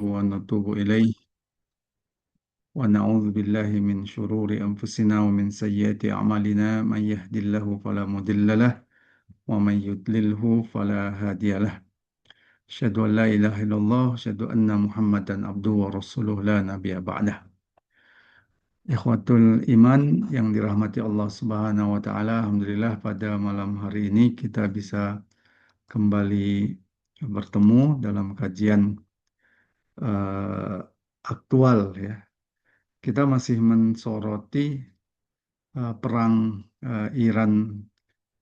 ونتوب إليه ونعوذ بالله من شرور أنفسنا ومن سيئات أعمالنا من يهد الله فلا مضل له ومن يضلله فلا هادي له أشهد أن لا إله إلا الله أشهد أن محمدا عبده ورسوله لا نبي بعده. Ikhwatul iman yang dirahmati Allah Subhanahu wa taala, alhamdulillah pada malam hari ini kita bisa kembali bertemu dalam kajian eh, aktual ya. Kita masih mensoroti perang Iran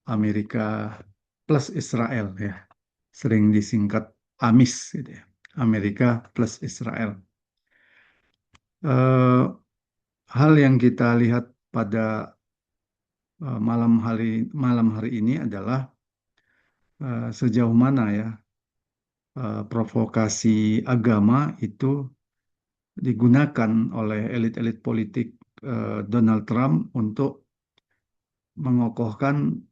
Amerika plus Israel ya, sering disingkat AMIS gitu ya, Amerika plus Israel. Eh, Hal yang kita lihat pada malam hari ini adalah sejauh mana ya provokasi agama itu digunakan oleh elit-elit politik Donald Trump untuk mengokohkan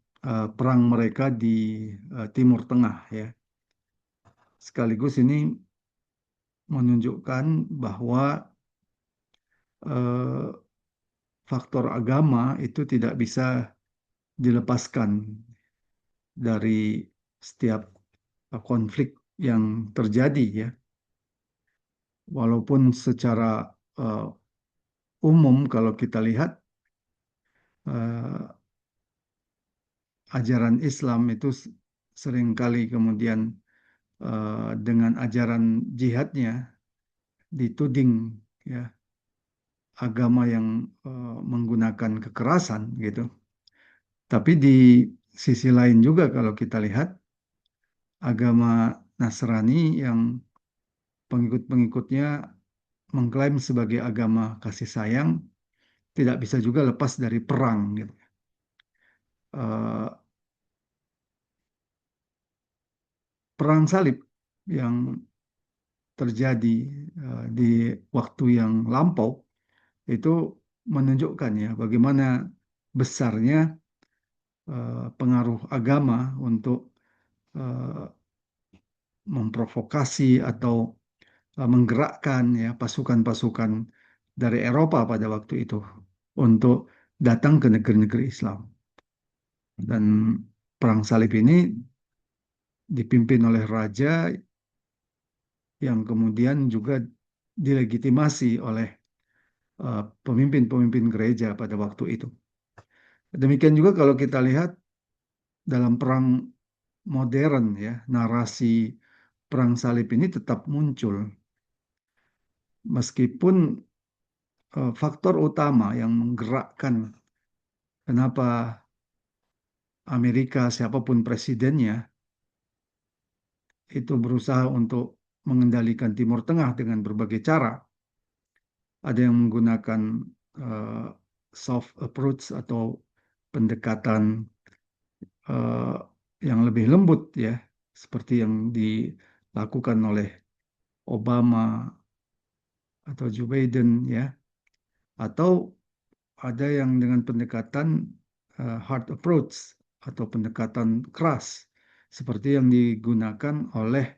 perang mereka di Timur Tengah ya. Sekaligus ini menunjukkan bahwa eh, faktor agama itu tidak bisa dilepaskan dari setiap konflik yang terjadi ya. Walaupun secara eh, umum kalau kita lihat eh, ajaran Islam itu seringkali kemudian dengan ajaran jihadnya dituding ya agama yang menggunakan kekerasan gitu. Tapi di sisi lain juga kalau kita lihat agama Nasrani yang pengikut-pengikutnya mengklaim sebagai agama kasih sayang tidak bisa juga lepas dari perang gitu. Eh, Perang salib yang terjadi di waktu yang lampau itu menunjukkan ya bagaimana besarnya pengaruh agama untuk eh, memprovokasi atau menggerakkan ya pasukan-pasukan dari Eropa pada waktu itu untuk datang ke negeri-negeri Islam. Dan perang salib ini dipimpin oleh raja yang kemudian juga dilegitimasi oleh pemimpin-pemimpin gereja pada waktu itu. Demikian juga kalau kita lihat dalam perang modern ya, narasi perang salib ini tetap muncul meskipun faktor utama yang menggerakkan kenapa Amerika siapapun presidennya itu berusaha untuk mengendalikan Timur Tengah dengan berbagai cara. Ada yang menggunakan eh, soft approach atau pendekatan eh, yang lebih lembut ya, seperti yang dilakukan oleh Obama atau Joe Biden ya, atau ada yang dengan pendekatan hard approach atau pendekatan keras seperti yang digunakan oleh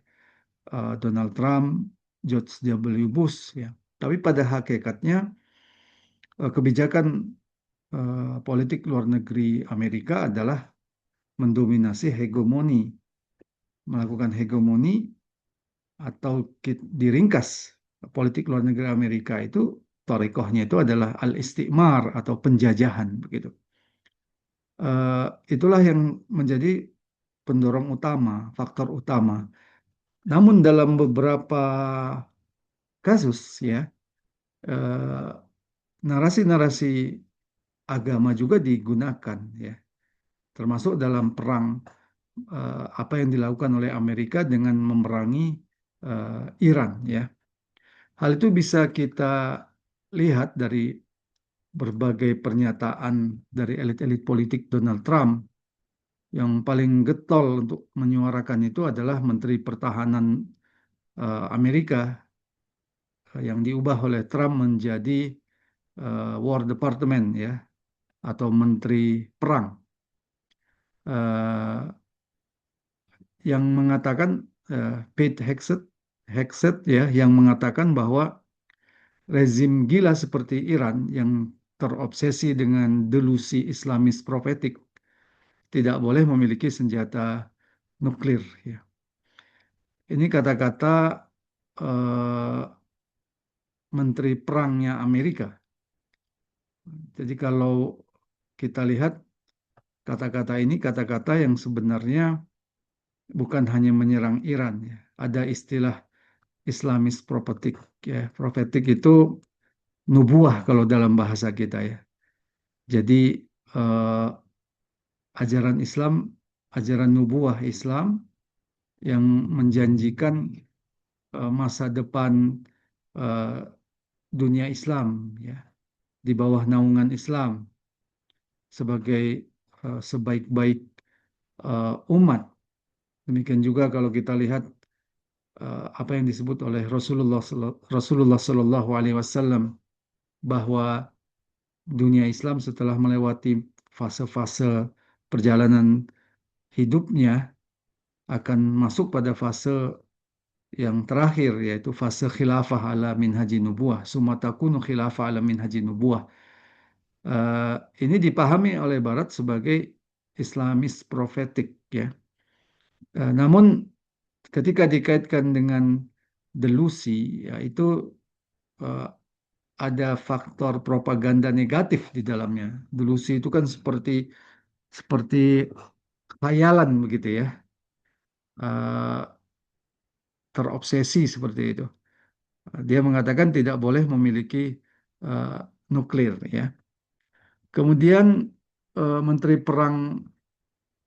Donald Trump, George W. Bush ya. Tapi pada hakikatnya kebijakan politik luar negeri Amerika adalah mendominasi hegemoni, melakukan hegemoni atau diringkas politik luar negeri Amerika itu torikohnya itu adalah al-istikmar atau penjajahan begitu. Eh, Itulah yang menjadi pendorong utama, faktor utama. Namun dalam beberapa kasus ya eh, narasi-narasi agama juga digunakan ya, termasuk dalam perang apa yang dilakukan oleh Amerika dengan memerangi Iran ya. Hal itu bisa kita lihat dari berbagai pernyataan dari elit-elit politik Donald Trump. Yang paling getol untuk menyuarakan itu adalah Menteri Pertahanan Amerika yang diubah oleh Trump menjadi War Department ya, atau Menteri Perang, yang mengatakan Pete Hegseth Hegseth ya yang mengatakan bahwa rezim gila seperti Iran yang terobsesi dengan delusi Islamis profetik tidak boleh memiliki senjata nuklir ya. Ini kata-kata eh, Menteri Perangnya Amerika. Jadi kalau kita lihat kata-kata ini kata-kata yang sebenarnya bukan hanya menyerang Iran ya. Ada istilah Islamis prophetic ya. Prophetic itu nubuah kalau dalam bahasa kita ya. Jadi eh, ajaran Islam, ajaran nubuah Islam yang menjanjikan masa depan eh, dunia Islam ya di bawah naungan Islam sebagai sebaik-baik umat. Demikian juga kalau kita lihat apa yang disebut oleh Rasulullah Shallallahu Alaihi Wasallam bahwa dunia Islam setelah melewati fase-fase perjalanan hidupnya akan masuk pada fase yang terakhir yaitu fase khilafah ala minhaji nubuwah summa takunu khilafah ala minhaji nubuwah. Eh, ini dipahami oleh Barat sebagai Islamis prophetic ya. Namun ketika dikaitkan dengan delusi ya itu eh, ada faktor propaganda negatif di dalamnya. Delusi itu kan seperti khayalan begitu ya. Eh, Terobsesi seperti itu. Dia mengatakan tidak boleh memiliki eh, nuklir ya. Kemudian Menteri Perang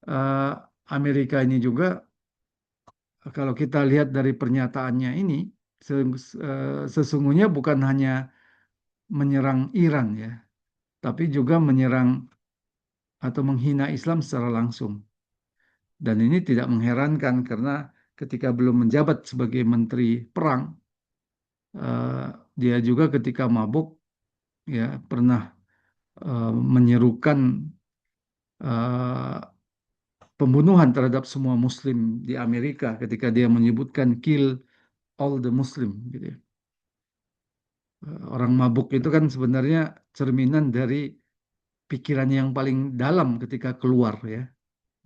eh, Amerika ini juga kalau kita lihat dari pernyataannya ini sesungguhnya bukan hanya menyerang Iran ya, tapi juga menyerang atau menghina Islam secara langsung. Dan ini tidak mengherankan karena ketika belum menjabat sebagai Menteri Perang, eh, dia juga ketika mabuk ya pernah menyerukan eh, pembunuhan terhadap semua Muslim di Amerika ketika dia menyebutkan kill all the Muslim gitu ya. Orang mabuk itu kan sebenarnya cerminan dari pikiran yang paling dalam ketika keluar ya.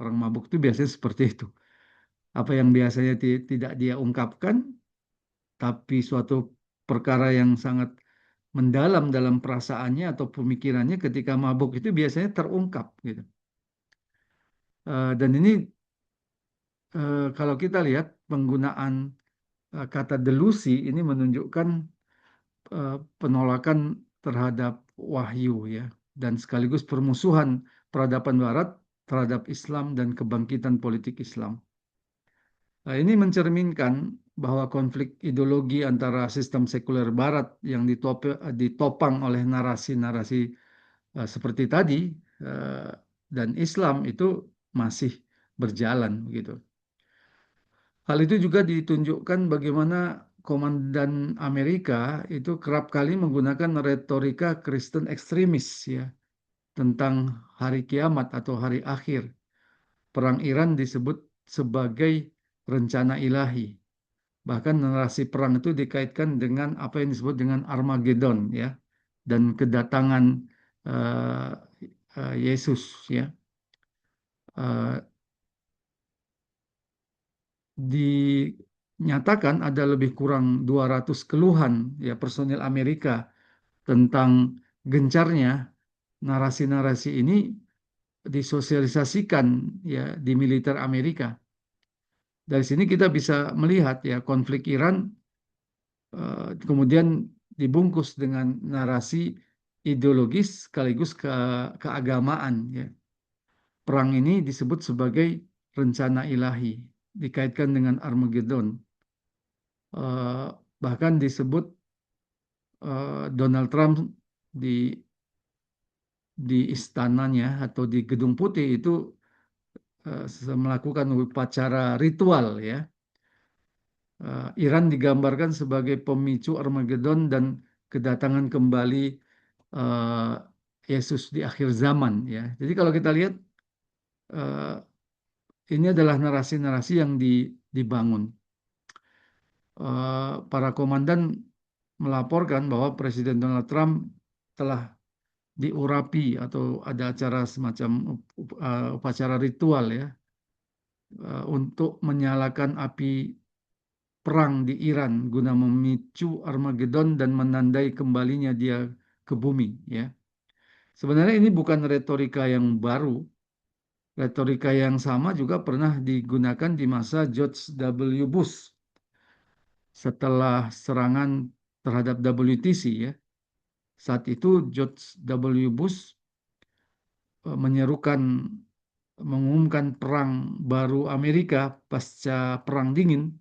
Orang mabuk itu biasanya seperti itu. Apa yang biasanya tidak dia ungkapkan, tapi suatu perkara yang sangat mendalam dalam perasaannya atau pemikirannya ketika mabuk itu biasanya terungkap gitu. Dan ini kalau kita lihat penggunaan kata delusi ini menunjukkan penolakan terhadap wahyu ya dan sekaligus permusuhan peradaban barat terhadap Islam dan kebangkitan politik Islam. Nah, ini mencerminkan bahwa konflik ideologi antara sistem sekuler barat yang ditopang oleh narasi-narasi seperti tadi eh, dan Islam itu masih berjalan begitu. Hal itu juga ditunjukkan bagaimana komandan Amerika itu kerap kali menggunakan retorika Kristen ekstremis ya tentang hari kiamat atau hari akhir. Perang Iran disebut sebagai rencana ilahi. Bahkan narasi perang itu dikaitkan dengan apa yang disebut dengan Armageddon ya dan kedatangan eh, Yesus ya. Eh, Dinyatakan ada lebih kurang 200 keluhan ya personil Amerika tentang gencarnya narasi-narasi ini disosialisasikan ya di militer Amerika. Dari sini kita bisa melihat ya konflik Iran kemudian dibungkus dengan narasi ideologis sekaligus keagamaan ya. Perang ini disebut sebagai rencana ilahi, dikaitkan dengan Armageddon. Eh, Bahkan disebut Donald Trump di istananya atau di Gedung Putih itu melakukan upacara ritual ya. Iran digambarkan sebagai pemicu Armageddon dan kedatangan kembali eh, Yesus di akhir zaman ya. Jadi kalau kita lihat ini adalah narasi-narasi yang dibangun. para komandan melaporkan bahwa Presiden Donald Trump telah diurapi atau ada acara semacam upacara ritual ya, untuk menyalakan api perang di Iran guna memicu Armageddon dan menandai kembalinya dia ke bumi ya. Sebenarnya ini bukan retorika yang baru. Retorika yang sama juga pernah digunakan di masa George W. Bush setelah serangan terhadap WTC ya. Saat itu George W. Bush menyerukan mengumumkan perang baru Amerika pasca Perang Dingin,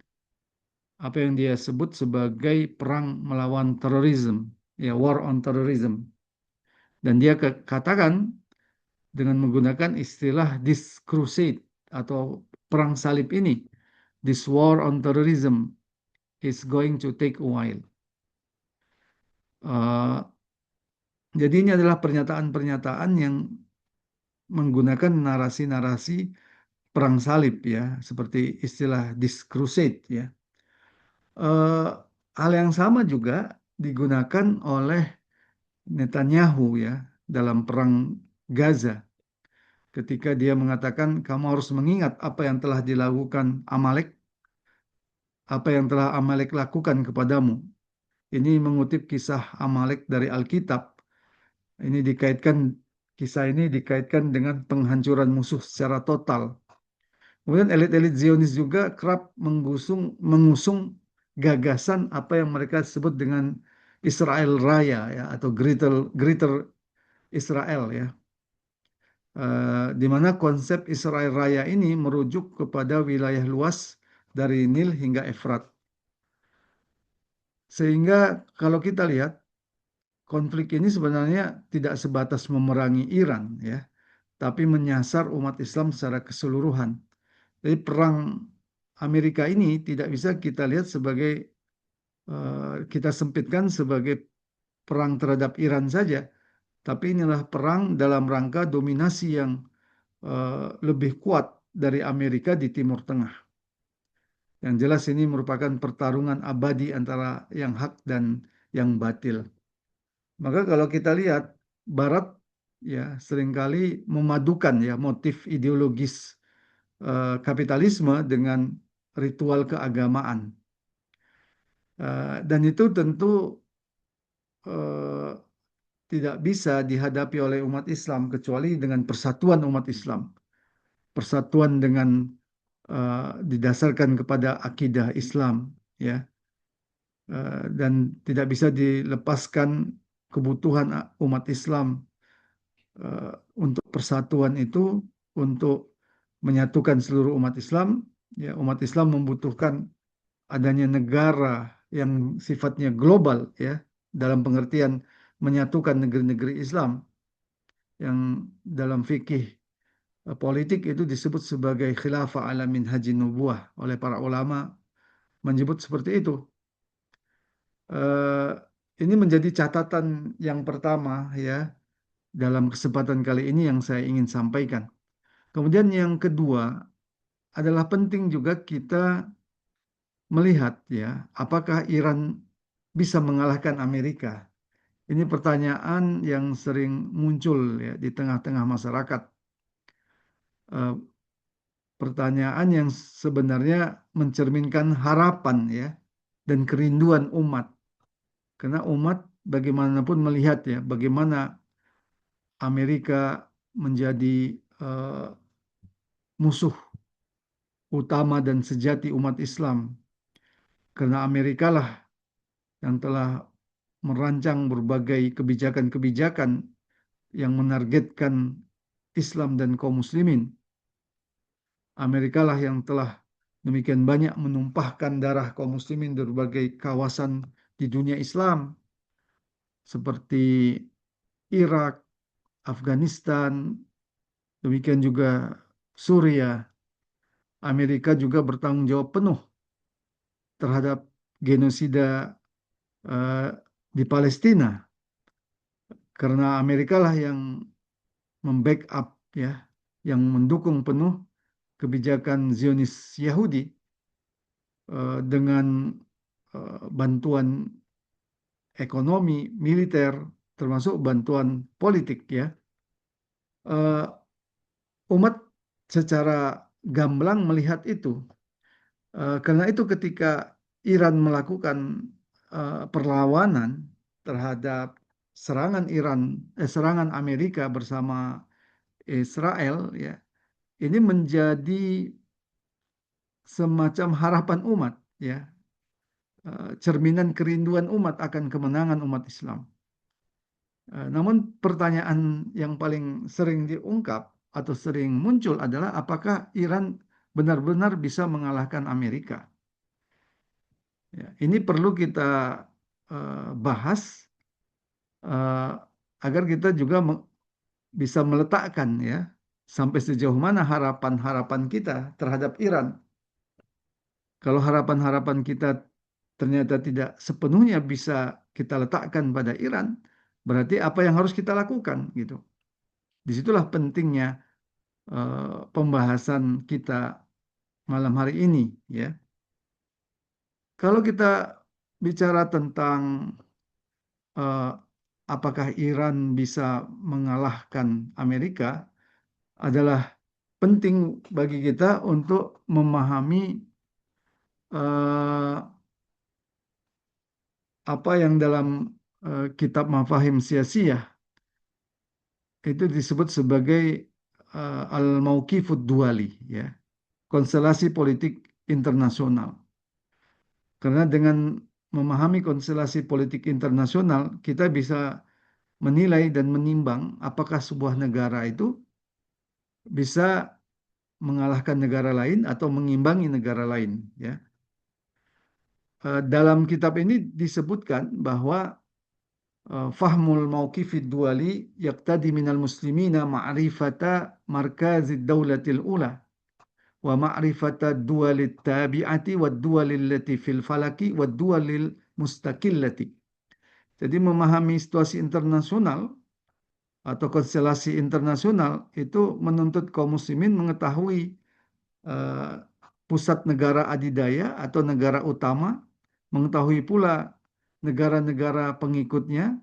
apa yang dia sebut sebagai perang melawan terorisme, ya war on terrorism. Dan dia katakan dengan menggunakan istilah this crusade atau perang salib ini, this war on terrorism is going to take a while. Uh, jadi ini adalah pernyataan-pernyataan yang menggunakan narasi-narasi perang salib ya, seperti istilah this crusade ya. Hal yang sama juga digunakan oleh Netanyahu ya dalam perang Gaza ketika dia mengatakan kamu harus mengingat apa yang telah dilakukan Amalek, apa yang telah Amalek lakukan kepadamu. Ini mengutip kisah Amalek dari Alkitab. Ini dikaitkan Kisah ini dikaitkan dengan penghancuran musuh secara total. Kemudian elit-elit Zionis juga kerap mengusung gagasan apa yang mereka sebut dengan Israel Raya ya atau Greater Israel ya. Di mana konsep Israel Raya ini merujuk kepada wilayah luas dari Nil hingga Efrat. Sehingga kalau kita lihat konflik ini sebenarnya tidak sebatas memerangi Iran ya, tapi menyasar umat Islam secara keseluruhan. Jadi perang Amerika ini tidak bisa kita lihat sebagai kita sempitkan sebagai perang terhadap Iran saja, tapi inilah perang dalam rangka dominasi yang lebih kuat dari Amerika di Timur Tengah. Yang jelas ini merupakan pertarungan abadi antara yang hak dan yang batil. Maka kalau kita lihat Barat ya seringkali memadukan ya motif ideologis kapitalisme dengan ritual keagamaan. Dan itu tentu eh, tidak bisa dihadapi oleh umat Islam kecuali dengan persatuan umat Islam. Persatuan dengan didasarkan kepada akidah Islam ya. Dan tidak bisa dilepaskan kebutuhan umat Islam eh, untuk persatuan itu untuk menyatukan seluruh umat Islam ya umat Islam membutuhkan adanya negara yang sifatnya global ya dalam pengertian menyatukan negeri-negeri Islam yang dalam fikih politik itu disebut sebagai khilafah ala minhajin nubuwah oleh para ulama menyebut seperti itu. Eh, ini menjadi catatan yang pertama ya dalam kesempatan kali ini yang saya ingin sampaikan. Kemudian yang kedua adalah penting juga kita melihat ya apakah Iran bisa mengalahkan Amerika. Ini pertanyaan yang sering muncul ya di tengah-tengah masyarakat. Eh, Pertanyaan yang sebenarnya mencerminkan harapan ya dan kerinduan umat. Karena umat bagaimanapun melihat ya bagaimana Amerika menjadi musuh utama dan sejati umat Islam. Karena Amerika lah yang telah merancang berbagai kebijakan-kebijakan yang menargetkan Islam dan kaum muslimin. Amerika lah yang telah demikian banyak menumpahkan darah kaum muslimin di berbagai kawasan di dunia Islam seperti Irak, Afghanistan, demikian juga Suriah. Amerika juga bertanggung jawab penuh terhadap genosida eh, di Palestina karena Amerika lah yang membackup ya, yang mendukung penuh kebijakan Zionis Yahudi dengan bantuan ekonomi, militer, termasuk bantuan politik ya. Eh, Umat secara gamblang melihat itu. Karena itu ketika Iran melakukan perlawanan terhadap serangan Amerika bersama Israel ya, ini menjadi semacam harapan umat ya, cerminan kerinduan umat akan kemenangan umat Islam. Namun pertanyaan yang paling sering diungkap atau sering muncul adalah apakah Iran benar-benar bisa mengalahkan Amerika? Ya, ini perlu kita bahas eh, agar kita juga bisa meletakkan ya sampai sejauh mana harapan-harapan kita terhadap Iran. Kalau harapan-harapan kita ternyata tidak sepenuhnya bisa kita letakkan pada Iran, berarti apa yang harus kita lakukan gitu. Disitulah pentingnya pembahasan kita malam hari ini ya. Kalau kita bicara tentang eh, apakah Iran bisa mengalahkan Amerika adalah penting bagi kita untuk memahami eh, apa yang dalam kitab Mafahim Siyasiyah itu disebut sebagai Al-Mauqifud Duali ya, konstelasi politik internasional. Karena dengan memahami konstelasi politik internasional, kita bisa menilai dan menimbang apakah sebuah negara itu bisa mengalahkan negara lain atau mengimbangi negara lain ya. Dalam kitab ini disebutkan bahwa fahmul mauqifid duali yaqtadi minal muslimina ma'rifata markazid daulatil ula wa ma'rifata duwalit tabi'ati wa duwalil lati fil falaki wa duwalil mustaqillati. Jadi memahami situasi internasional atau konstelasi internasional itu menuntut kaum muslimin mengetahui eh, pusat negara adidaya atau negara utama, mengetahui pula negara-negara pengikutnya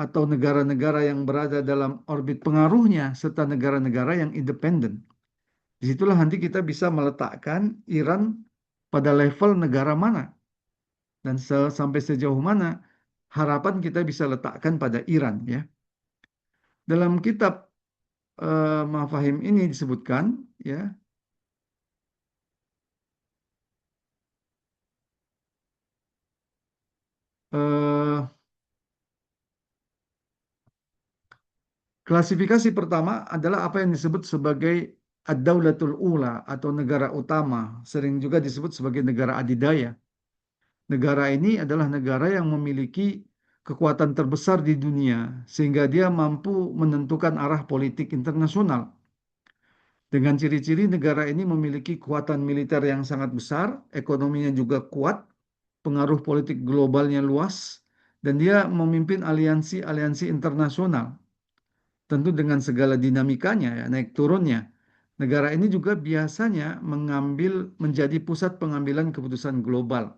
atau negara-negara yang berada dalam orbit pengaruhnya serta negara-negara yang independen. Disitulah nanti kita bisa meletakkan Iran pada level negara mana dan sampai sejauh mana harapan kita bisa letakkan pada Iran ya. Dalam kitab Mafahim ini disebutkan ya, eh, klasifikasi pertama adalah apa yang disebut sebagai ad-daulatul ula atau negara utama, sering juga disebut sebagai negara adidaya. Negara ini adalah negara yang memiliki kekuatan terbesar di dunia sehingga dia mampu menentukan arah politik internasional. Dengan ciri-ciri negara ini memiliki kekuatan militer yang sangat besar, ekonominya juga kuat, pengaruh politik globalnya luas, dan dia memimpin aliansi-aliansi internasional. Tentu dengan segala dinamikanya, ya, naik turunnya. Negara ini juga biasanya menjadi pusat pengambilan keputusan global.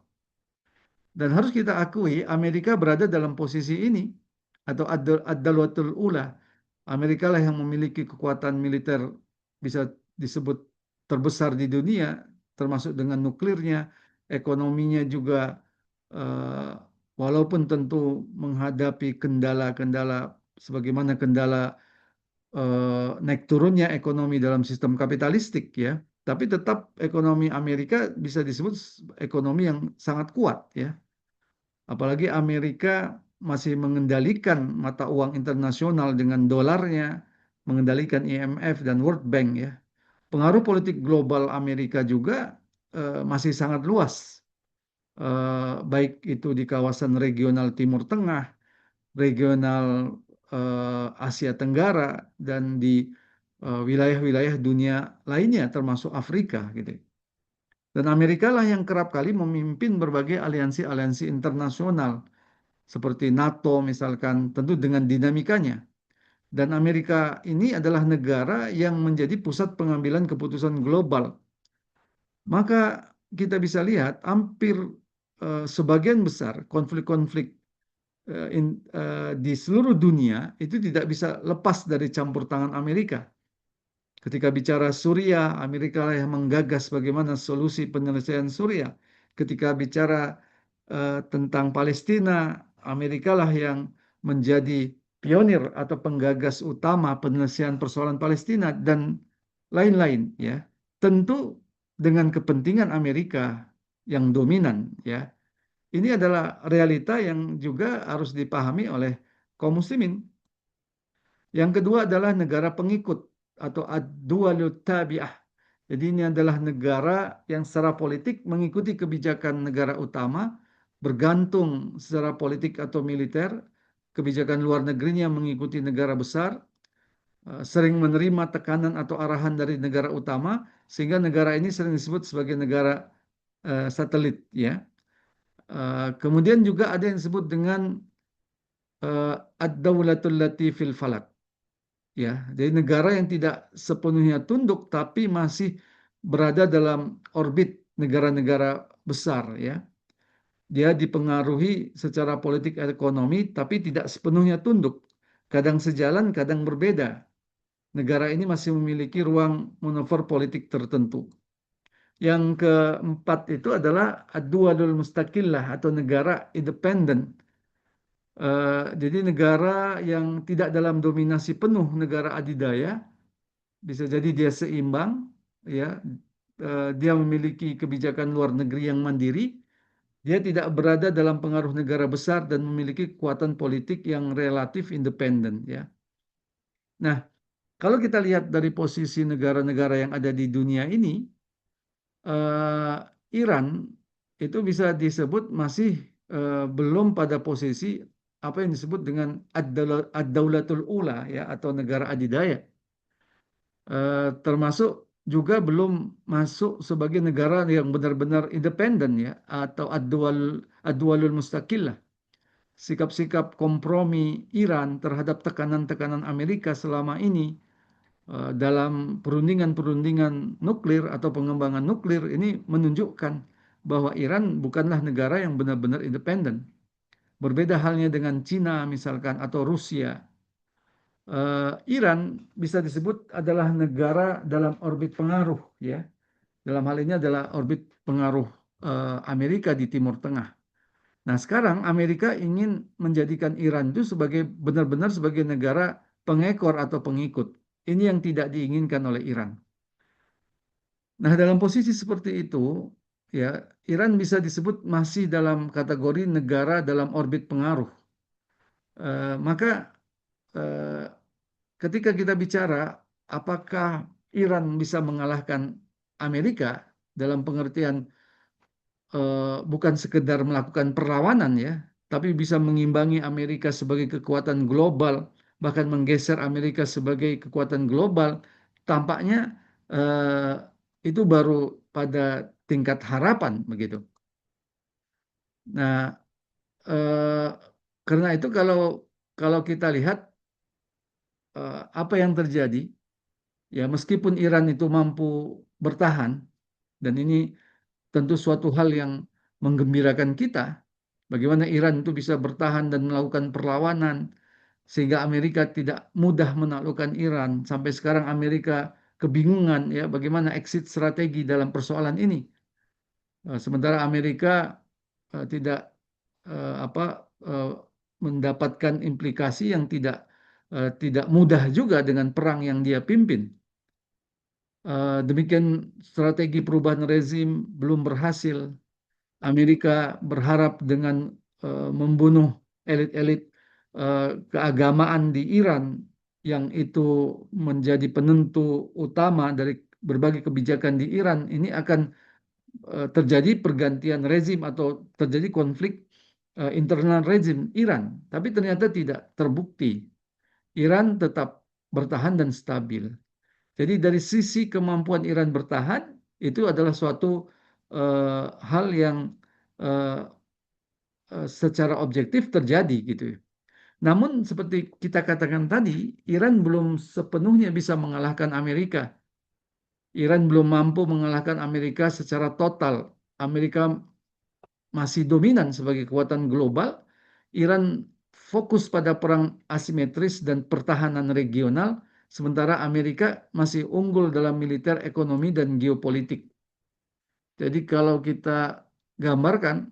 Dan harus kita akui, Amerika berada dalam posisi ini, atau ad-dalwatul ula. Amerika lah yang memiliki kekuatan militer bisa disebut terbesar di dunia, termasuk dengan nuklirnya, ekonominya juga, eh, walaupun tentu menghadapi kendala-kendala sebagaimana kendala naik turunnya ekonomi dalam sistem kapitalistik ya, tapi tetap ekonomi Amerika bisa disebut ekonomi yang sangat kuat ya. Apalagi Amerika masih mengendalikan mata uang internasional dengan dolarnya, mengendalikan IMF dan World Bank ya. Pengaruh politik global Amerika juga masih sangat luas, baik itu di kawasan regional Timur Tengah, regional Asia Tenggara, dan di wilayah-wilayah dunia lainnya termasuk Afrika gitu. Dan Amerika lah yang kerap kali memimpin berbagai aliansi-aliansi internasional seperti NATO misalkan, tentu dengan dinamikanya. Dan Amerika ini adalah negara yang menjadi pusat pengambilan keputusan global. Maka kita bisa lihat hampir sebagian besar konflik-konflik di seluruh dunia itu tidak bisa lepas dari campur tangan Amerika. Ketika bicara Suriah, Amerika lah yang menggagas bagaimana solusi penyelesaian Suriah. Ketika bicara tentang Palestina, Amerika lah yang menjadi pionir atau penggagas utama penyelesaian persoalan Palestina dan lain-lain ya. Tentu dengan kepentingan Amerika yang dominan ya. Ini adalah realita yang juga harus dipahami oleh kaum muslimin. Yang kedua adalah negara pengikut atau ad-duwalut tabi'ah. Jadi ini adalah negara yang secara politik mengikuti kebijakan negara utama, bergantung secara politik atau militer, kebijakan luar negerinya mengikuti negara besar, sering menerima tekanan atau arahan dari negara utama, sehingga negara ini sering disebut sebagai negara satelit ya. Kemudian juga ada yang disebut dengan ad-daulatul lati fil falak. Ya, jadi negara yang tidak sepenuhnya tunduk tapi masih berada dalam orbit negara-negara besar ya. Dia dipengaruhi secara politik dan ekonomi tapi tidak sepenuhnya tunduk. Kadang sejalan, kadang berbeda. Negara ini masih memiliki ruang manuver politik tertentu. Yang keempat itu adalah ad-duwalul mustaqillah atau negara independen. Jadi negara yang tidak dalam dominasi penuh negara adidaya, bisa jadi dia seimbang, ya, dia memiliki kebijakan luar negeri yang mandiri, dia tidak berada dalam pengaruh negara besar dan memiliki kekuatan politik yang relatif independen, ya. Nah, kalau kita lihat dari posisi negara-negara yang ada di dunia ini, eh, Iran itu bisa disebut masih belum pada posisi apa yang disebut dengan ad-daulatul ula ya atau negara adidaya. Termasuk juga belum masuk sebagai negara yang benar-benar independen ya atau ad-duwalul mustaqillah. Sikap-sikap kompromi Iran terhadap tekanan-tekanan Amerika selama ini dalam perundingan-perundingan nuklir atau pengembangan nuklir ini menunjukkan bahwa Iran bukanlah negara yang benar-benar independen. Berbeda halnya dengan Cina misalkan atau Rusia. Iran bisa disebut adalah negara dalam orbit pengaruh ya. Dalam hal ini adalah orbit pengaruh Amerika di Timur Tengah. Nah, sekarang Amerika ingin menjadikan Iran itu sebagai benar-benar sebagai negara pengekor atau pengikut. Ini yang tidak diinginkan oleh Iran. Nah, dalam posisi seperti itu, ya, Iran bisa disebut masih dalam kategori negara dalam orbit pengaruh. Maka eh, ketika kita bicara apakah Iran bisa mengalahkan Amerika dalam pengertian bukan sekedar melakukan perlawanan ya, tapi bisa mengimbangi Amerika sebagai kekuatan global, bahkan menggeser Amerika sebagai kekuatan global, tampaknya eh, itu baru pada tingkat harapan begitu. Nah, eh, karena itu kalau kita lihat apa yang terjadi, ya meskipun Iran itu mampu bertahan, dan ini tentu suatu hal yang menggembirakan kita. Bagaimana Iran itu bisa bertahan dan melakukan perlawanan sehingga Amerika tidak mudah menaklukkan Iran. Sampai sekarang Amerika kebingungan ya bagaimana exit strategi dalam persoalan ini. Sementara Amerika tidak apa mendapatkan implikasi yang tidak mudah juga dengan perang yang dia pimpin. Demikian strategi perubahan rezim belum berhasil. Amerika berharap dengan membunuh elit-elit keagamaan di Iran yang itu menjadi penentu utama dari berbagai kebijakan di Iran, ini akan terjadi pergantian rezim atau terjadi konflik internal rezim Iran. Tapi ternyata tidak terbukti. Iran tetap bertahan dan stabil. Jadi dari sisi kemampuan Iran bertahan, itu adalah suatu hal yang uh, secara objektif terjadi gitu. Namun seperti kita katakan tadi, Iran belum sepenuhnya bisa mengalahkan Amerika. Iran belum mampu mengalahkan Amerika secara total. Amerika masih dominan sebagai kekuatan global, Iran fokus pada perang asimetris dan pertahanan regional, sementara Amerika masih unggul dalam militer, ekonomi, dan geopolitik. Jadi kalau kita gambarkan,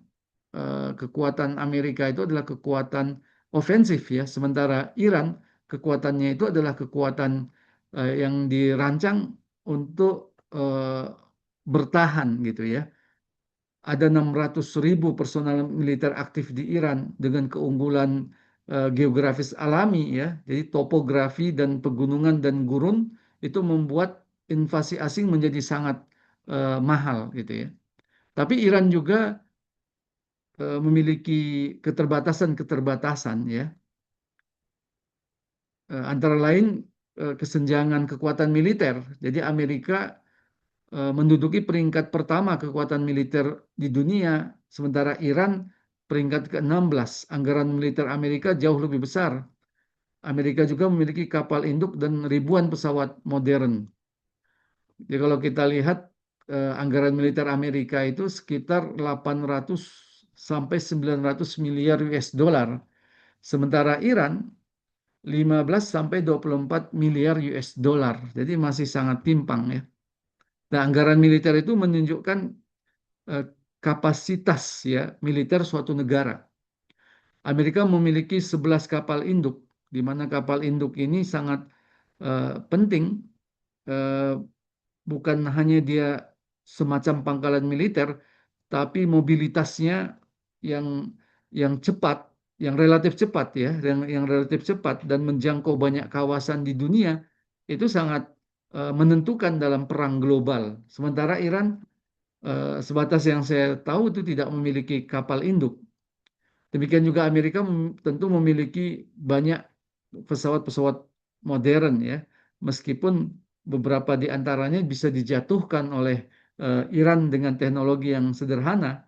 kekuatan Amerika itu adalah kekuatan ofensif ya, sementara Iran kekuatannya itu adalah kekuatan yang dirancang untuk bertahan gitu ya. Ada 600.000 personal militer aktif di Iran dengan keunggulan geografis alami ya. Jadi topografi dan pegunungan dan gurun itu membuat invasi asing menjadi sangat mahal gitu ya. Tapi Iran juga memiliki keterbatasan-keterbatasan ya. Antara lain kesenjangan kekuatan militer. Jadi Amerika menduduki peringkat pertama kekuatan militer di dunia, sementara Iran peringkat ke-16. Anggaran militer Amerika jauh lebih besar. Amerika juga memiliki kapal induk dan ribuan pesawat modern. Jadi kalau kita lihat anggaran militer Amerika itu sekitar 800 sampai 900 miliar US dollar. Sementara Iran 15 sampai 24 miliar US dollar. Jadi masih sangat timpang ya. Nah, anggaran militer itu menunjukkan eh, kapasitas ya militer suatu negara. Amerika memiliki 11 kapal induk, di mana kapal induk ini sangat penting, eh, bukan hanya dia semacam pangkalan militer, tapi mobilitasnya yang cepat, yang relatif cepat ya, yang relatif cepat dan menjangkau banyak kawasan di dunia itu sangat menentukan dalam perang global. Sementara Iran sebatas yang saya tahu itu tidak memiliki kapal induk. Demikian juga Amerika tentu memiliki banyak pesawat-pesawat modern ya, meskipun beberapa di antaranya bisa dijatuhkan oleh Iran dengan teknologi yang sederhana.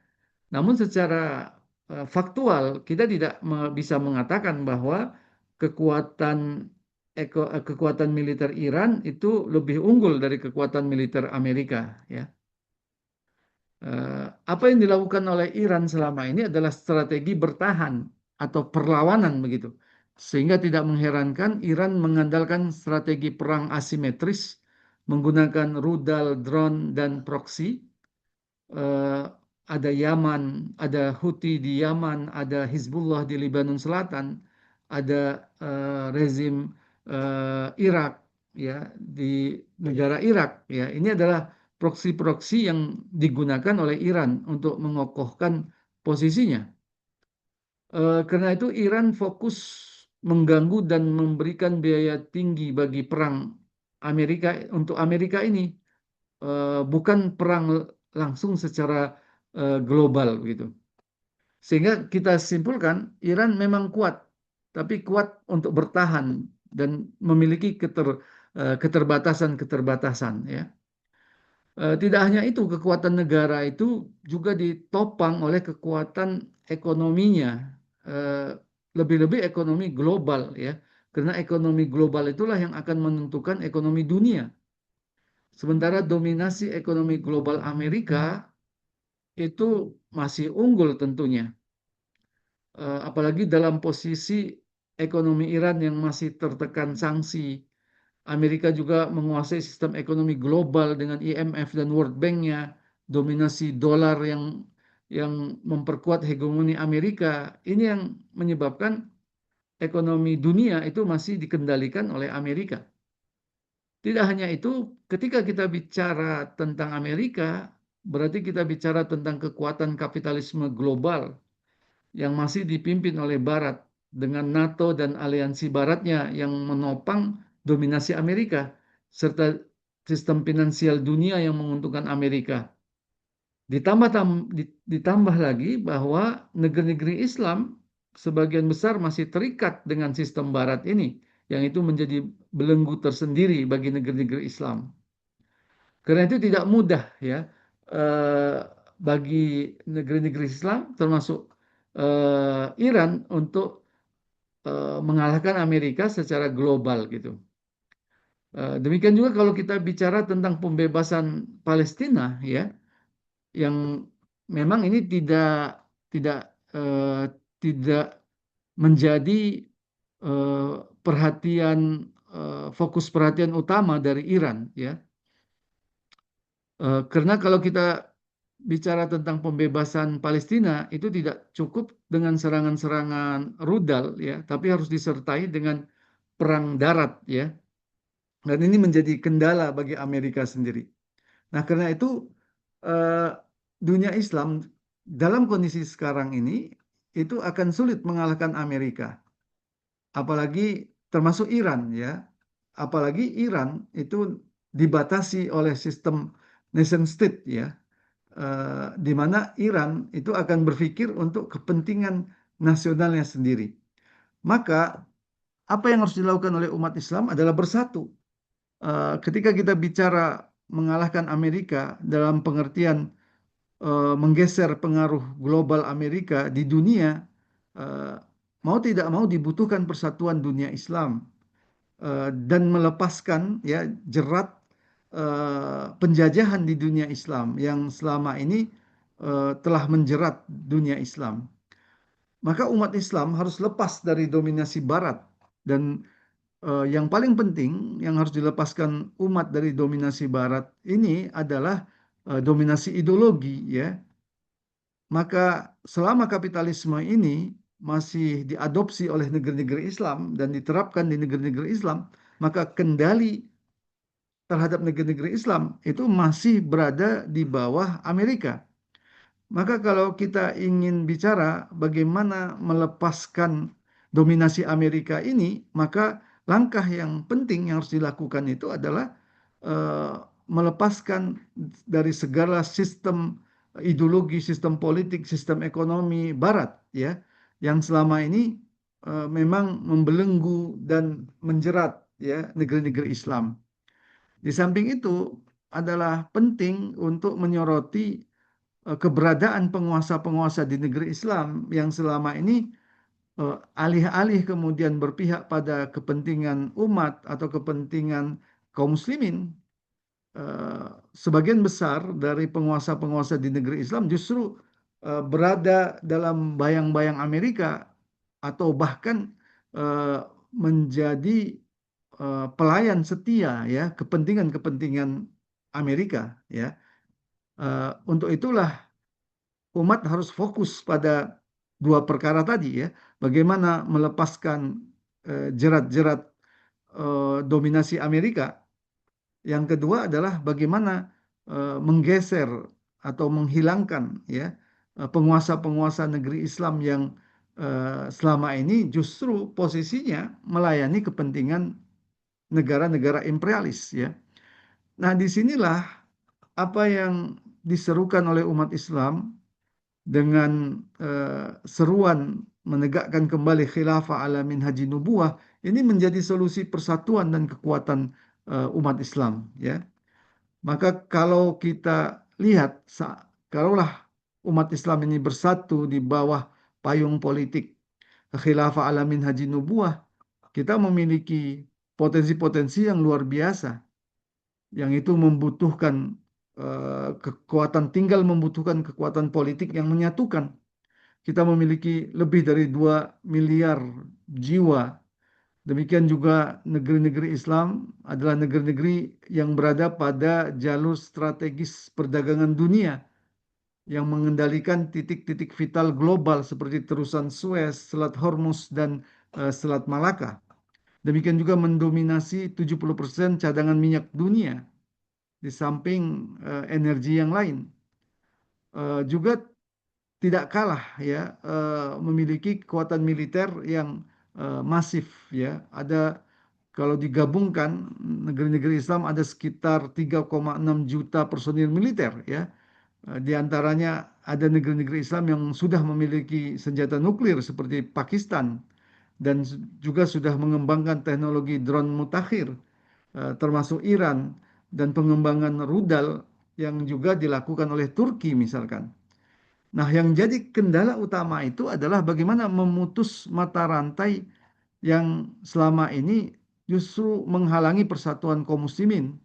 Namun secara faktual kita tidak bisa mengatakan bahwa kekuatan kekuatan militer Iran itu lebih unggul dari kekuatan militer Amerika ya. Apa yang dilakukan oleh Iran selama ini adalah strategi bertahan atau perlawanan begitu. Sehingga tidak mengherankan Iran mengandalkan strategi perang asimetris menggunakan rudal, drone, dan proksi. Eh, ada Yaman, ada Houthi di Yaman, ada Hizbullah di Lebanon Selatan, ada rezim Irak ya di negara Irak ya. Ini adalah proksi-proksi yang digunakan oleh Iran untuk mengokohkan posisinya. Karena itu Iran fokus mengganggu dan memberikan biaya tinggi bagi perang Amerika untuk Amerika ini, bukan perang langsung secara global gitu. Sehingga kita simpulkan Iran memang kuat, tapi kuat untuk bertahan dan memiliki keterbatasan-keterbatasan ya. Tidak hanya itu, kekuatan negara itu juga ditopang oleh kekuatan ekonominya, eh, lebih-lebih ekonomi global ya. Karena ekonomi global itulah yang akan menentukan ekonomi dunia. Sementara dominasi ekonomi global Amerika itu masih unggul tentunya. Apalagi dalam posisi ekonomi Iran yang masih tertekan sanksi. Amerika juga menguasai sistem ekonomi global dengan IMF dan World Bank-nya, dominasi dolar yang memperkuat hegemoni Amerika. Ini yang menyebabkan ekonomi dunia itu masih dikendalikan oleh Amerika. Tidak hanya itu, ketika kita bicara tentang Amerika, berarti kita bicara tentang kekuatan kapitalisme global yang masih dipimpin oleh Barat dengan NATO dan aliansi Baratnya yang menopang dominasi Amerika serta sistem finansial dunia yang menguntungkan Amerika. Ditambah ditambah lagi bahwa negeri-negeri Islam sebagian besar masih terikat dengan sistem Barat ini, yang itu menjadi belenggu tersendiri bagi negeri-negeri Islam. Karena itu tidak mudah ya eh, bagi negeri-negeri Islam termasuk Iran untuk mengalahkan Amerika secara global gitu. Demikian juga kalau kita bicara tentang pembebasan Palestina ya, yang memang ini tidak tidak tidak menjadi eh, perhatian fokus perhatian utama dari Iran, ya. Karena kalau kita bicara tentang pembebasan Palestina itu tidak cukup dengan serangan-serangan rudal, ya, tapi harus disertai dengan perang darat, ya. Dan ini menjadi kendala bagi Amerika sendiri. Nah, karena itu eh, dunia Islam dalam kondisi sekarang ini itu akan sulit mengalahkan Amerika, apalagi termasuk Iran, ya. Apalagi Iran itu dibatasi oleh sistem nation state, ya. Di mana Iran itu akan berpikir untuk kepentingan nasionalnya sendiri. Maka apa yang harus dilakukan oleh umat Islam adalah bersatu. Ketika kita bicara mengalahkan Amerika dalam pengertian menggeser pengaruh global Amerika di dunia, eh, mau tidak mau dibutuhkan persatuan dunia Islam dan melepaskan, ya, jerat penjajahan di dunia Islam yang selama ini telah menjerat dunia Islam. Maka umat Islam harus lepas dari dominasi Barat, dan yang paling penting yang harus dilepaskan umat dari dominasi Barat ini adalah dominasi ideologi, ya. Maka selama kapitalisme ini masih diadopsi oleh negeri-negeri Islam dan diterapkan di negeri-negeri Islam, maka kendali terhadap negeri-negeri Islam itu masih berada di bawah Amerika. Maka kalau kita ingin bicara bagaimana melepaskan dominasi Amerika ini, maka langkah yang penting yang harus dilakukan itu adalah eh, melepaskan dari segala sistem ideologi, sistem politik, sistem ekonomi Barat, ya, yang selama ini memang membelenggu dan menjerat, ya, negeri-negeri Islam. Di samping itu adalah penting untuk menyoroti keberadaan penguasa-penguasa di negeri Islam yang selama ini alih-alih kemudian berpihak pada kepentingan umat atau kepentingan kaum muslimin, eh, sebagian besar dari penguasa-penguasa di negeri Islam justru berada dalam bayang-bayang Amerika atau bahkan eh, menjadi pelayan setia, ya, kepentingan-kepentingan Amerika, ya. Untuk itulah umat harus fokus pada dua perkara tadi, ya. Bagaimana melepaskan jerat-jerat dominasi Amerika. Yang kedua adalah bagaimana menggeser atau menghilangkan, ya, penguasa-penguasa negeri Islam yang selama ini justru posisinya melayani kepentingan negara-negara imperialis, ya. Nah, disinilah apa yang diserukan oleh umat Islam dengan seruan menegakkan kembali khilafah ala minhaji nubuwah ini menjadi solusi persatuan dan kekuatan umat Islam, ya. Maka kalau kita lihat, kalaulah umat Islam ini bersatu di bawah payung politik khilafah ala minhaji nubuwah, kita memiliki potensi-potensi yang luar biasa, yang itu membutuhkan kekuatan, tinggal membutuhkan kekuatan politik yang menyatukan. Kita memiliki lebih dari 2 miliar jiwa. Demikian juga negeri-negeri Islam adalah negeri-negeri yang berada pada jalur strategis perdagangan dunia yang mengendalikan titik-titik vital global seperti terusan Suez, Selat Hormuz, dan Selat Malaka. Demikian juga mendominasi 70% cadangan minyak dunia di samping energi yang lain. Juga tidak kalah, ya, memiliki kekuatan militer yang masif, ya. Ada, kalau digabungkan negeri-negeri Islam ada sekitar 3,6 juta personil militer, ya. Di antaranya ada negeri-negeri Islam yang sudah memiliki senjata nuklir seperti Pakistan dan juga sudah mengembangkan teknologi drone mutakhir, termasuk Iran, dan pengembangan rudal yang juga dilakukan oleh Turki misalkan. Nah, yang jadi kendala utama itu adalah bagaimana memutus mata rantai yang selama ini justru menghalangi persatuan kaum muslimin.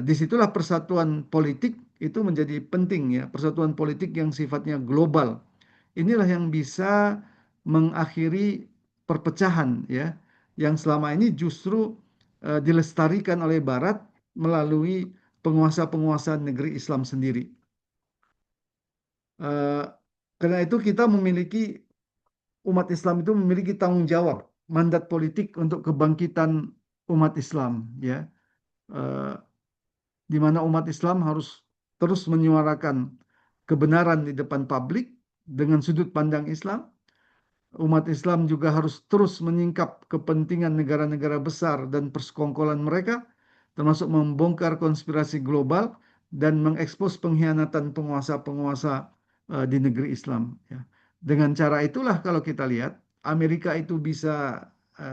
Disitulah persatuan politik itu menjadi penting, ya, persatuan politik yang sifatnya global, inilah yang bisa mengakhiri perpecahan ya, yang selama ini justru dilestarikan oleh Barat melalui penguasa-penguasa negeri Islam sendiri. Eh, karena itu kita memiliki umat Islam itu memiliki tanggung jawab, mandat politik untuk kebangkitan umat Islam ya. Eh, di mana umat Islam harus terus menyuarakan kebenaran di depan publik dengan sudut pandang Islam. Umat Islam juga harus terus menyingkap kepentingan negara-negara besar dan persekongkolan mereka, termasuk membongkar konspirasi global dan mengekspos pengkhianatan penguasa-penguasa di negeri Islam. Ya. Dengan cara itulah kalau kita lihat Amerika itu bisa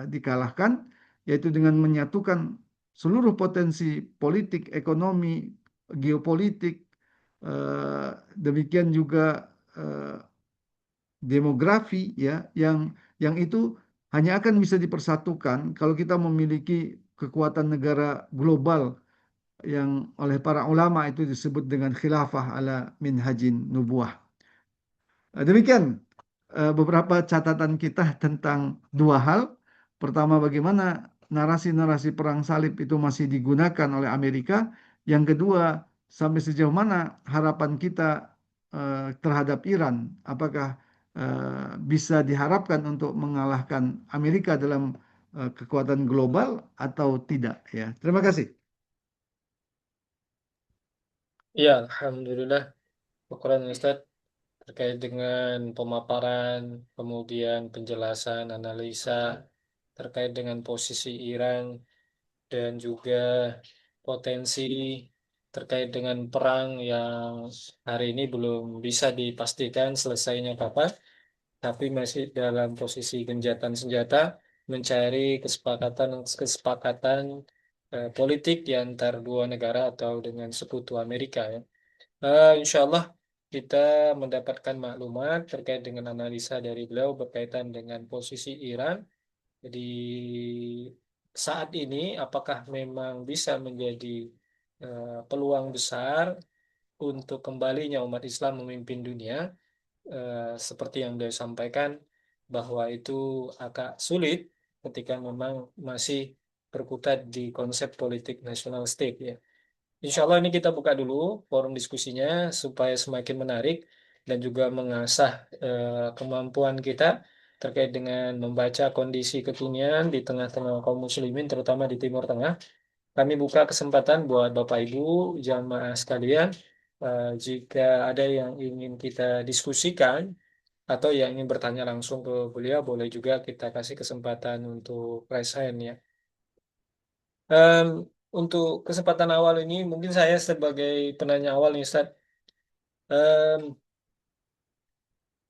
dikalahkan, yaitu dengan menyatukan seluruh potensi politik, ekonomi, geopolitik, demikian juga eh, demografi ya yang itu hanya akan bisa dipersatukan kalau kita memiliki kekuatan negara global yang oleh para ulama itu disebut dengan khilafah ala minhajin nubuah. Demikian beberapa catatan kita tentang dua hal. Pertama, bagaimana narasi-narasi perang salib itu masih digunakan oleh Amerika. Yang kedua, sampai sejauh mana harapan kita terhadap Iran. Apakah bisa diharapkan untuk mengalahkan Amerika dalam kekuatan global atau tidak? Ya, terima kasih. Ya, Alhamdulillah. Syukuran Ustaz terkait dengan pemaparan, kemudian penjelasan, analisa terkait dengan posisi Iran dan juga potensi terkait dengan perang yang hari ini belum bisa dipastikan selesainya kapan, tapi masih dalam posisi gencatan senjata mencari kesepakatan politik di antara dua negara atau dengan sekutu Amerika ya. Insya Allah kita mendapatkan maklumat terkait dengan analisa dari beliau berkaitan dengan posisi Iran di saat ini, apakah memang bisa menjadi peluang besar untuk kembalinya umat Islam memimpin dunia, seperti yang beliau sampaikan bahwa itu agak sulit ketika memang masih berkutat di konsep politik national state ya. Insya Allah ini kita buka dulu forum diskusinya supaya semakin menarik dan juga mengasah kemampuan kita terkait dengan membaca kondisi kekinian di tengah-tengah kaum muslimin terutama di Timur Tengah. Kami buka kesempatan buat Bapak Ibu jamaah sekalian, jika ada yang ingin kita diskusikan atau yang ingin bertanya langsung ke beliau boleh juga kita kasih kesempatan untuk raise hand ya. Em, untuk kesempatan awal ini mungkin saya sebagai penanya awal nih Ustaz. Em,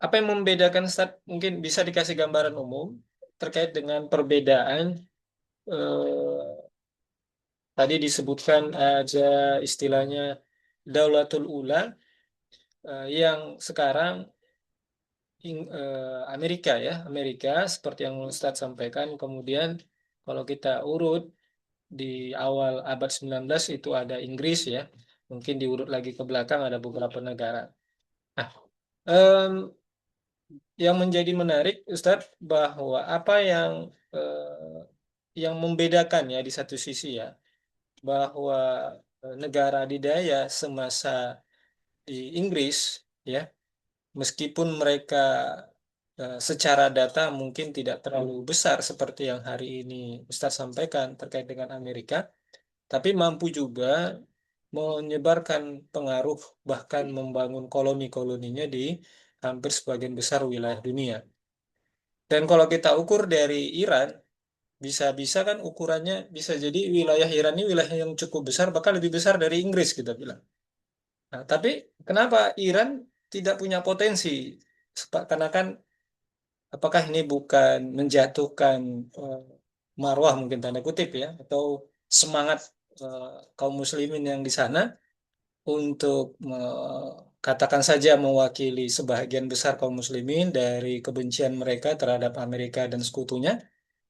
apa yang membedakan Ustaz? Mungkin bisa dikasih gambaran umum terkait dengan perbedaan tadi disebutkan ada istilahnya Daulatul Ula yang sekarang Amerika ya, Amerika seperti yang Ustaz sampaikan. Kemudian kalau kita urut di awal abad 19 itu ada Inggris ya. Mungkin diurut lagi ke belakang ada beberapa negara. Nah, em, yang menjadi menarik, Ustadz, bahwa apa yang membedakan ya di satu sisi ya, bahwa negara adidaya semasa di Inggris ya, meskipun mereka secara data mungkin tidak terlalu besar seperti yang hari ini Ustadz sampaikan terkait dengan Amerika, tapi mampu juga menyebarkan pengaruh bahkan membangun koloni-koloninya di hampir sebagian besar wilayah dunia. Dan kalau kita ukur dari Iran, bisa-bisa kan ukurannya bisa jadi wilayah Iran ini wilayah yang cukup besar, bahkan lebih besar dari Inggris kita bilang. Nah, tapi kenapa Iran tidak punya potensi? Karena kan apakah ini bukan menjatuhkan eh, marwah mungkin tanda kutip ya, atau semangat eh, kaum muslimin yang di sana untuk katakan saja mewakili sebagian besar kaum muslimin dari kebencian mereka terhadap Amerika dan sekutunya.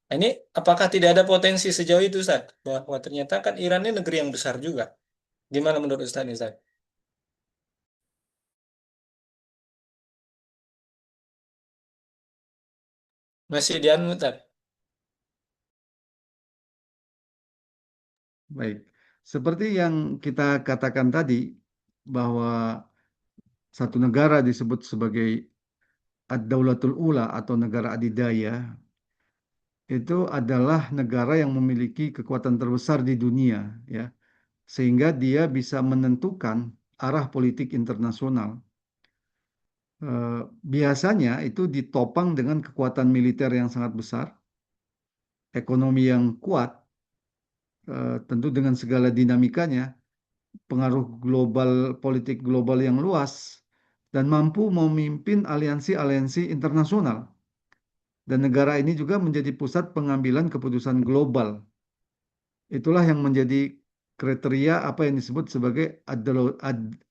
Nah, ini apakah tidak ada potensi sejauh itu, Ustaz? Bahwa ternyata kan Iran ini negeri yang besar juga. Gimana menurut Ustaz, nih, Ustaz? Masih di-unmute, Tat. Baik, seperti yang kita katakan tadi, bahwa satu negara disebut sebagai Ad-Daulatul Ula atau negara adidaya, itu adalah negara yang memiliki kekuatan terbesar di dunia, ya, sehingga dia bisa menentukan arah politik internasional. Eh, Biasanya itu ditopang dengan kekuatan militer yang sangat besar, ekonomi yang kuat, tentu dengan segala dinamikanya, pengaruh global, politik global yang luas, dan mampu memimpin aliansi-aliansi internasional. Dan negara ini juga menjadi pusat pengambilan keputusan global. Itulah yang menjadi kriteria apa yang disebut sebagai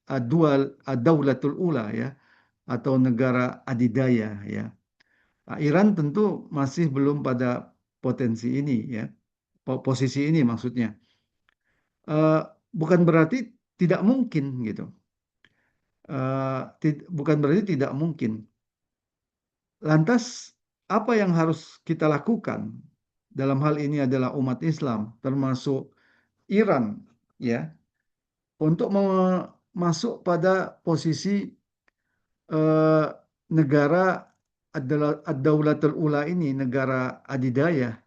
ad-daulatul ula, ya, atau negara adidaya, ya. Nah, Iran tentu masih belum pada potensi ini, ya, posisi ini maksudnya. Eh, Bukan berarti tidak mungkin gitu. Bukan berarti tidak mungkin. Lantas apa yang harus kita lakukan dalam hal ini adalah umat Islam, termasuk Iran, ya, untuk masuk pada posisi eh, negara adalah ad-daulatul ula ini, negara adidaya.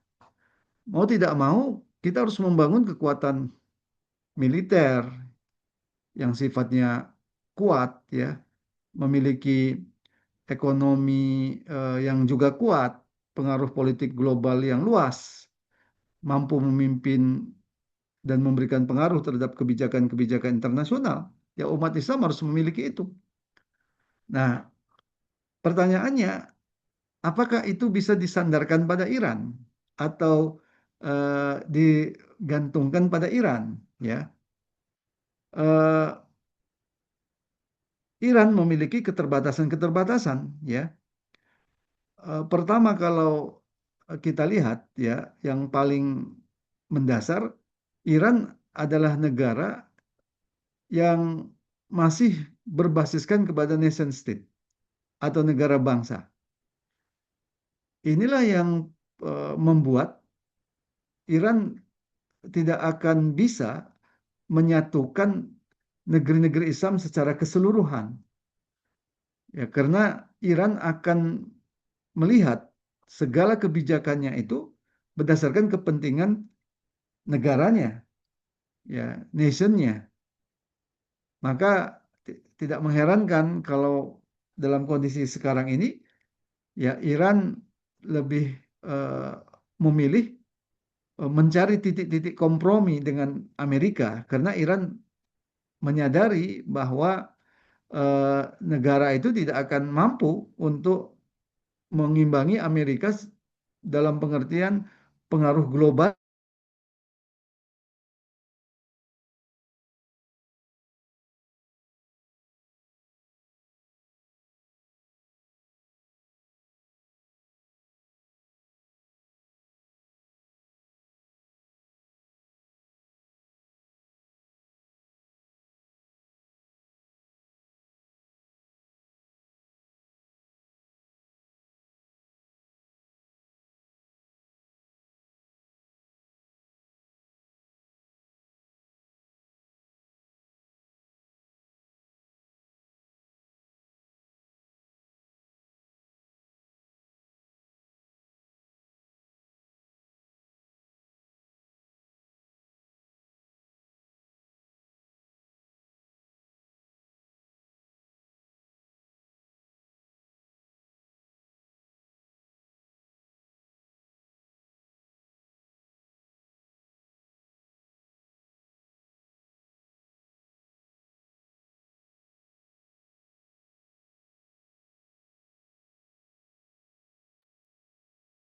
Mau tidak mau, kita harus membangun kekuatan militer yang sifatnya kuat, ya, memiliki ekonomi yang juga kuat, pengaruh politik global yang luas, mampu memimpin dan memberikan pengaruh terhadap kebijakan-kebijakan internasional. Ya, umat Islam harus memiliki itu. Nah, pertanyaannya, apakah itu bisa disandarkan pada Iran atau digantungkan pada Iran? Ya, Eh, Iran memiliki keterbatasan-keterbatasan. Ya, Pertama, kalau kita lihat, ya, yang paling mendasar, Iran adalah negara yang masih berbasiskan kepada nation state atau negara bangsa. Inilah yang membuat Iran tidak akan bisa menyatukan negeri-negeri Islam secara keseluruhan. Ya, karena Iran akan melihat segala kebijakannya itu berdasarkan kepentingan negaranya, ya, nationnya. Maka tidak mengherankan kalau dalam kondisi sekarang ini, ya, Iran lebih eh, memilih mencari titik-titik kompromi dengan Amerika, karena Iran menyadari bahwa eh, negara itu tidak akan mampu untuk mengimbangi Amerika dalam pengertian pengaruh global.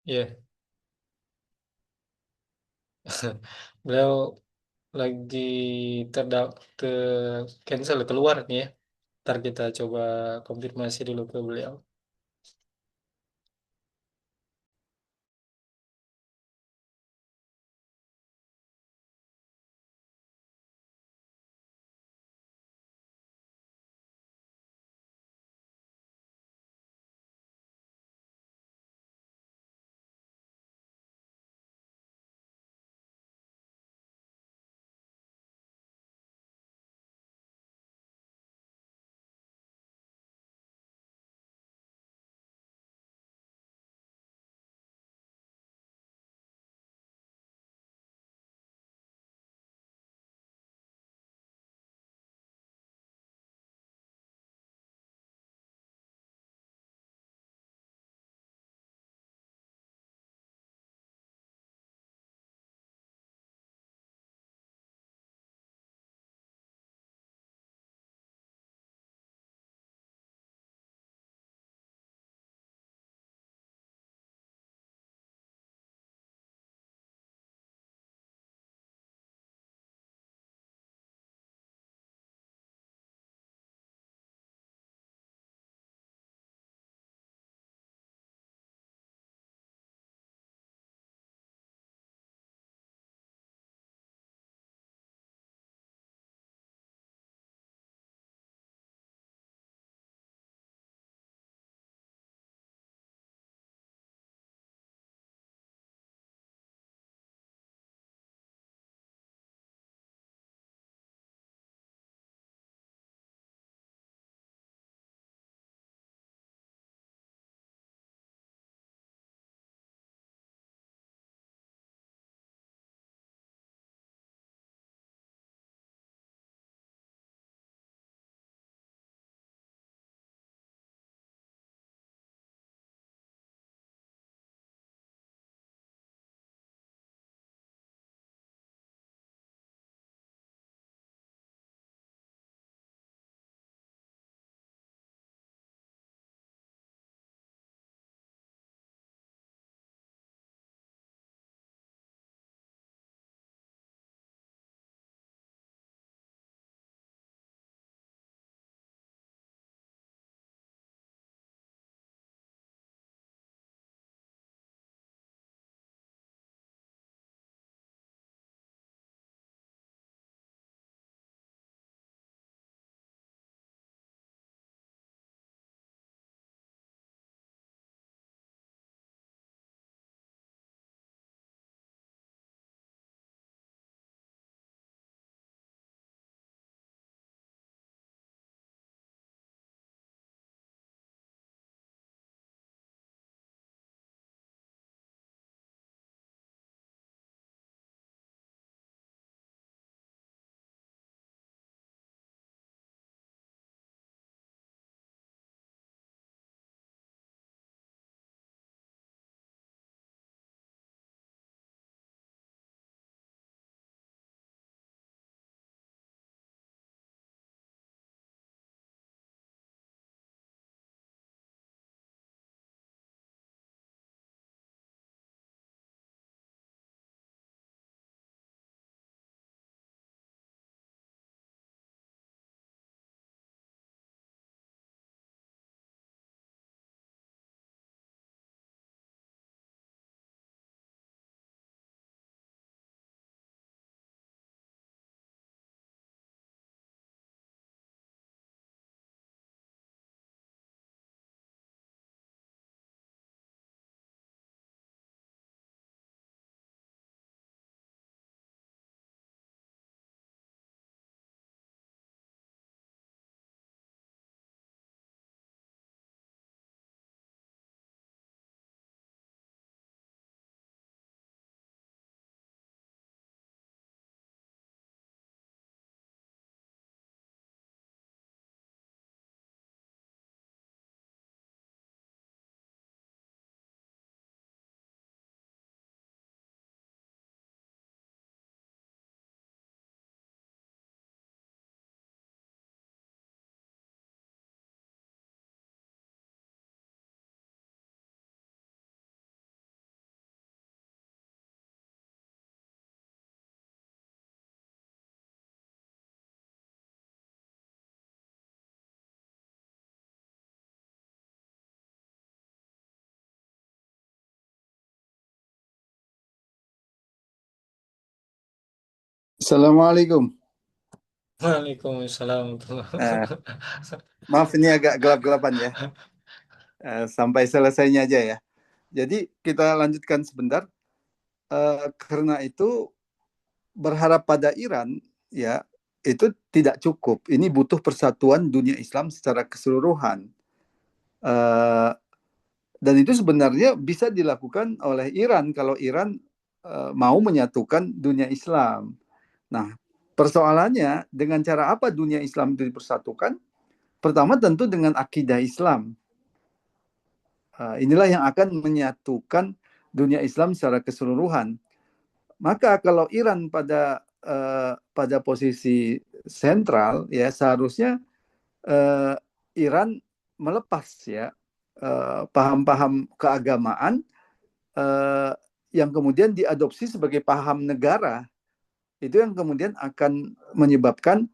Iya, beliau lagi ke cancel keluar nih ya. Ntar kita coba konfirmasi dulu ke beliau. Assalamualaikum. Waalaikumsalam. Eh, Maaf ini agak gelap-gelapan ya. Sampai selesainya aja ya. Jadi kita lanjutkan sebentar. Karena itu berharap pada Iran ya itu tidak cukup. Ini butuh persatuan dunia Islam secara keseluruhan. Eh, dan itu sebenarnya bisa dilakukan oleh Iran kalau Iran mau menyatukan dunia Islam. Nah, persoalannya dengan cara apa dunia Islam itu dipersatukan? Pertama tentu dengan akidah Islam. Inilah yang akan menyatukan dunia Islam secara keseluruhan. Maka kalau Iran pada posisi sentral ya seharusnya uh, Iran melepas ya paham-paham keagamaan uh, yang kemudian diadopsi sebagai paham negara, itu yang kemudian akan menyebabkan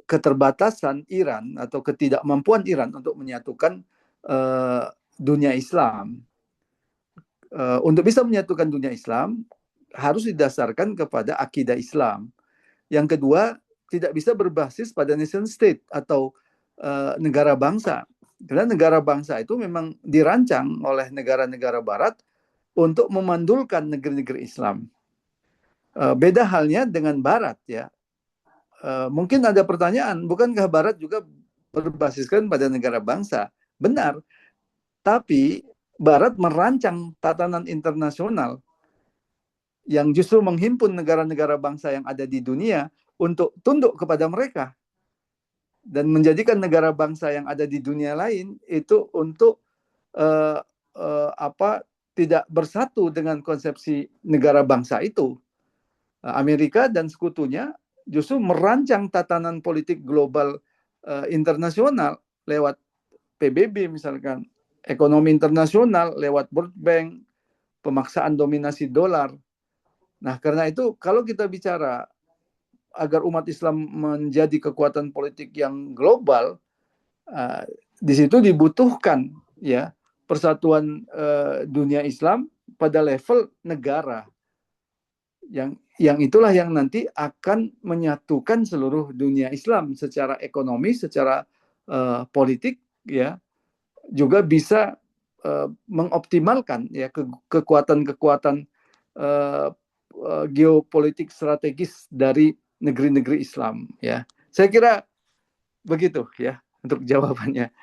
keterbatasan Iran atau ketidakmampuan Iran untuk menyatukan dunia Islam. Untuk bisa menyatukan dunia Islam harus didasarkan kepada akidah Islam. Yang kedua, tidak bisa berbasis pada nation state atau negara bangsa. Karena negara bangsa itu memang dirancang oleh negara-negara barat untuk memandulkan negeri-negeri Islam. Beda halnya dengan barat ya. Mungkin ada pertanyaan, bukankah barat juga berbasiskan pada negara bangsa? Benar, tapi barat merancang tatanan internasional yang justru menghimpun negara-negara bangsa yang ada di dunia untuk tunduk kepada mereka dan menjadikan negara bangsa yang ada di dunia lain itu untuk uh, tidak bersatu dengan konsepsi negara bangsa itu. Amerika dan sekutunya justru merancang tatanan politik global internasional lewat PBB misalkan, ekonomi internasional lewat World Bank, pemaksaan dominasi dolar. Nah, karena itu kalau kita bicara agar umat Islam menjadi kekuatan politik yang global, di situ dibutuhkan ya persatuan dunia Islam pada level negara yang itulah yang nanti akan menyatukan seluruh dunia Islam secara ekonomi, secara politik ya, juga bisa mengoptimalkan ya kekuatan-kekuatan geopolitik strategis dari negeri-negeri Islam ya. Saya kira begitu ya untuk jawabannya.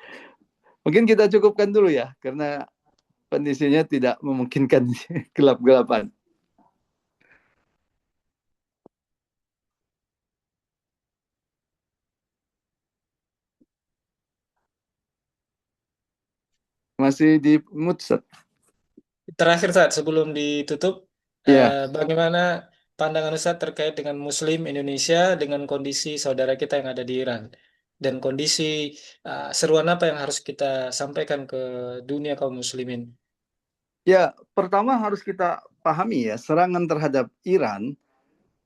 Mungkin kita cukupkan dulu ya karena kondisinya tidak memungkinkan gelap-gelapan. Masih di mood set. Terakhir saat sebelum ditutup, Ya, bagaimana pandangan Ustaz terkait dengan Muslim Indonesia dengan kondisi saudara kita yang ada di Iran dan kondisi seruan apa yang harus kita sampaikan ke dunia kaum muslimin? ya, pertama harus kita pahami ya, serangan terhadap Iran,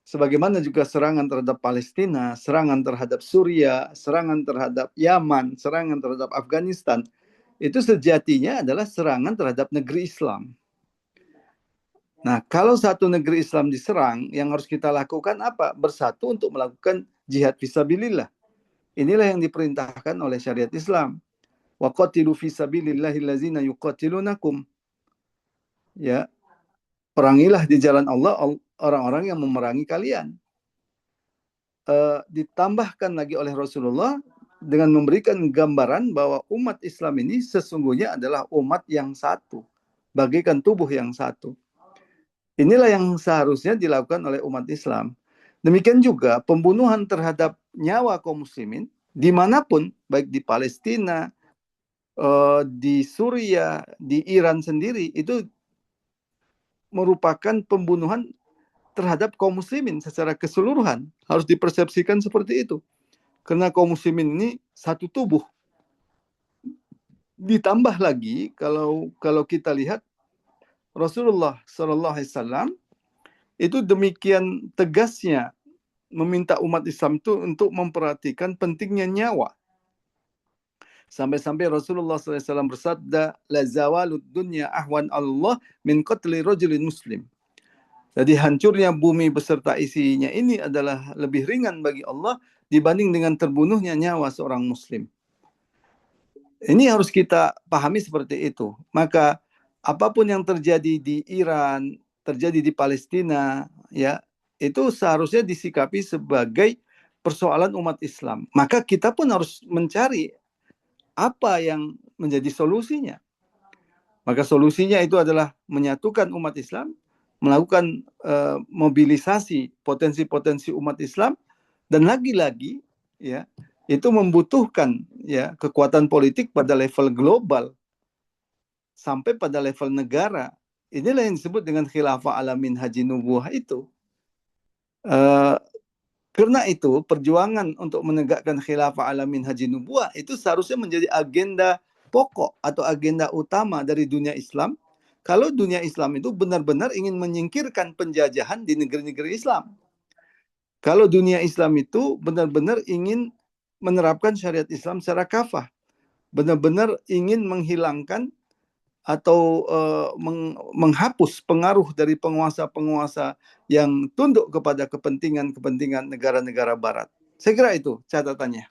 sebagaimana juga serangan terhadap Palestina, serangan terhadap Suria, serangan terhadap Yaman, serangan terhadap Afghanistan, itu sejatinya adalah serangan terhadap negeri Islam. Nah, kalau satu negeri Islam diserang, yang harus kita lakukan apa? Bersatu untuk melakukan jihad fisabilillah. Inilah yang diperintahkan oleh syariat Islam. Wa qatilu fisabilillahi allazina yuqatilunakum. Ya, perangilah di jalan Allah orang-orang yang memerangi kalian. Ditambahkan lagi oleh Rasulullah dengan memberikan gambaran bahwa umat Islam ini sesungguhnya adalah umat yang satu, bagaikan tubuh yang satu. Inilah yang seharusnya dilakukan oleh umat Islam. Demikian juga pembunuhan terhadap nyawa kaum muslimin dimanapun, baik di Palestina, di Suria, di Iran sendiri, itu merupakan pembunuhan terhadap kaum muslimin secara keseluruhan. Harus dipersepsikan seperti itu. Karena kaum muslimin ini satu tubuh. Ditambah lagi kalau kita lihat Rasulullah SAW itu demikian tegasnya meminta umat Islam itu untuk memperhatikan pentingnya nyawa. Sampai-sampai Rasulullah SAW bersabda, la zawalud dunya ahwan Allah min qatli rajulin muslim. Jadi hancurnya bumi beserta isinya ini adalah lebih ringan bagi Allah dibanding dengan terbunuhnya nyawa seorang muslim. Ini harus kita pahami seperti itu. Maka apapun yang terjadi di Iran, terjadi di Palestina, ya, itu seharusnya disikapi sebagai persoalan umat Islam. Maka kita pun harus mencari apa yang menjadi solusinya. Maka solusinya itu adalah menyatukan umat Islam, melakukan mobilisasi potensi-potensi umat Islam, dan lagi-lagi ya itu membutuhkan ya kekuatan politik pada level global sampai pada level negara. Inilah yang disebut dengan khilafah alamin haji nubuah itu. Karena itu perjuangan untuk menegakkan khilafah alamin haji nubuah itu seharusnya menjadi agenda pokok atau agenda utama dari dunia Islam. Kalau dunia Islam itu benar-benar ingin menyingkirkan penjajahan di negeri-negeri Islam. Kalau dunia Islam itu benar-benar ingin menerapkan syariat Islam secara kafah, benar-benar ingin menghilangkan atau menghapus pengaruh dari penguasa-penguasa yang tunduk kepada kepentingan-kepentingan negara-negara barat. Saya kira itu catatannya.